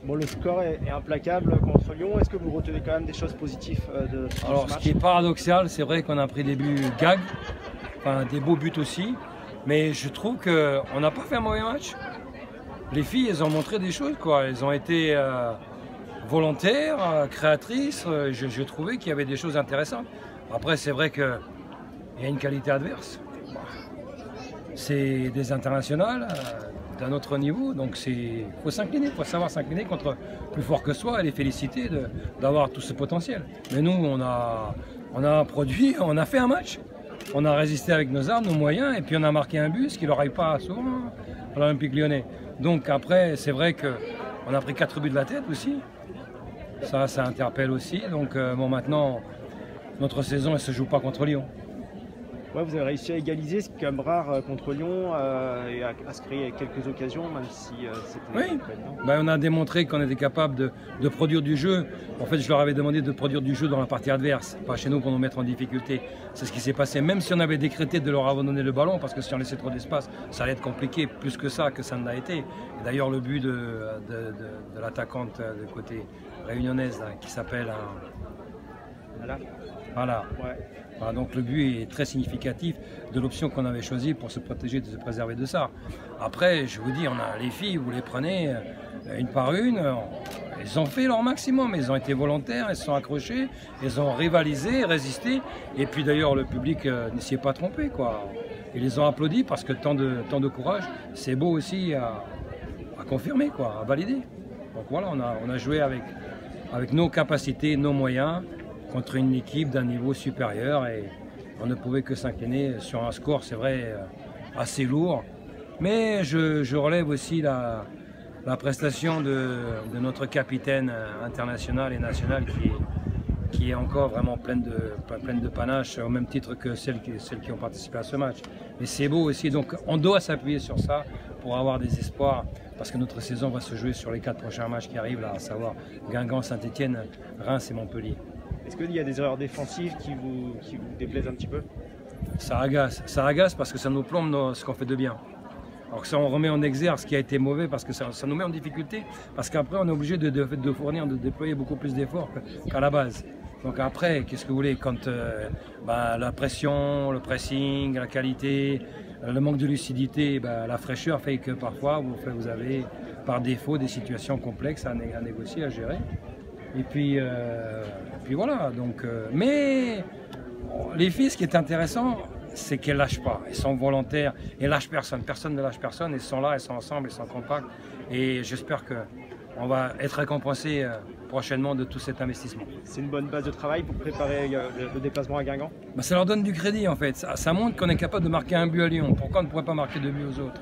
Bon, le score est implacable contre Lyon. Est-ce que vous retenez quand même des choses positives de ce Alors, match? ce qui est paradoxal, c'est vrai qu'on a pris des buts gag, enfin des beaux buts aussi, mais je trouve qu'on n'a pas fait un mauvais match. Les filles, elles ont montré des choses, quoi. Elles ont été volontaires, créatrices. Je trouvais qu'il y avait des choses intéressantes. Après, c'est vrai qu'il y a une qualité adverse. C'est des internationales d'un autre niveau, donc il faut s'incliner, il faut savoir s'incliner contre plus fort que soi et les féliciter d'avoir tout ce potentiel. Mais nous, on a produit, on a fait un match, on a résisté avec nos armes, nos moyens, et puis on a marqué un but, ce qui leur arrive pas souvent à l'Olympique Lyonnais. Donc après, c'est vrai qu'on a pris 4 buts de la tête aussi, ça interpelle aussi. Donc bon, maintenant, notre saison, elle ne se joue pas contre Lyon. Ouais, vous avez réussi à égaliser, ce qui est quand même rare contre Lyon, et à se créer quelques occasions, même si c'était... Oui, on a démontré qu'on était capable de produire du jeu. En fait, je leur avais demandé de produire du jeu dans la partie adverse, pas chez nous pour nous mettre en difficulté. C'est ce qui s'est passé, même si on avait décrété de leur abandonner le ballon, parce que si on laissait trop d'espace, ça allait être compliqué, plus que ça ne l'a été. D'ailleurs, le but de l'attaquante de côté réunionnaise, là, qui s'appelle... Voilà. Ouais. Voilà, donc le but est très significatif de l'option qu'on avait choisie pour se protéger, de se préserver de ça. Après, je vous dis, on a les filles, vous les prenez une par une, elles ont fait leur maximum, elles ont été volontaires, elles se sont accrochées, elles ont rivalisé, résisté, et puis d'ailleurs le public ne s'y est pas trompé, quoi. Ils les ont applaudis parce que tant de courage, c'est beau aussi à confirmer, quoi, à valider. Donc voilà, on a joué avec nos capacités, nos moyens, contre une équipe d'un niveau supérieur, et on ne pouvait que s'incliner sur un score, c'est vrai, assez lourd. Mais je relève aussi la prestation de notre capitaine international et national qui est encore vraiment pleine de panache, au même titre que celles qui ont participé à ce match. Mais c'est beau aussi, donc on doit s'appuyer sur ça pour avoir des espoirs, parce que notre saison va se jouer sur les 4 prochains matchs qui arrivent, là, à savoir Guingamp, Saint-Étienne, Reims et Montpellier. Est-ce qu'il y a des erreurs défensives qui vous déplaisent un petit peu? Ça agace parce que ça nous plombe dans ce qu'on fait de bien. Alors que ça, on remet en exergue ce qui a été mauvais, parce que ça nous met en difficulté, parce qu'après on est obligé de fournir, de déployer beaucoup plus d'efforts qu'à la base. Donc après, qu'est-ce que vous voulez, quand la pression, le pressing, la qualité, le manque de lucidité, la fraîcheur fait que parfois vous avez par défaut des situations complexes à négocier, à gérer. Et puis voilà, donc, mais les filles, ce qui est intéressant, c'est qu'elles ne lâchent pas, elles sont volontaires, elles ne lâchent personne, personne ne lâche personne, elles sont là, elles sont ensemble, elles sont compactes, et j'espère qu'on va être récompensé prochainement de tout cet investissement. C'est une bonne base de travail pour préparer le déplacement à Guingamp? Ça leur donne du crédit en fait, ça montre qu'on est capable de marquer un but à Lyon, pourquoi on ne pourrait pas marquer 2 buts aux autres?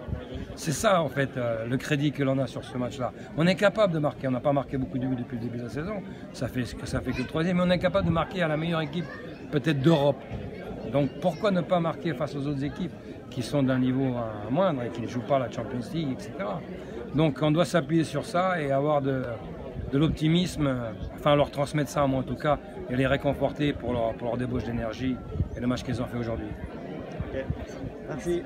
C'est ça en fait le crédit que l'on a sur ce match-là. On est capable de marquer, on n'a pas marqué beaucoup de buts depuis le début de la saison, ça fait que le 3e, mais on est capable de marquer à la meilleure équipe peut-être d'Europe. Donc pourquoi ne pas marquer face aux autres équipes qui sont d'un niveau moindre et qui ne jouent pas la Champions League, etc. Donc on doit s'appuyer sur ça et avoir de l'optimisme, enfin leur transmettre ça moi en tout cas, et les réconforter pour leur débauche d'énergie et le match qu'ils ont fait aujourd'hui. Okay. Merci.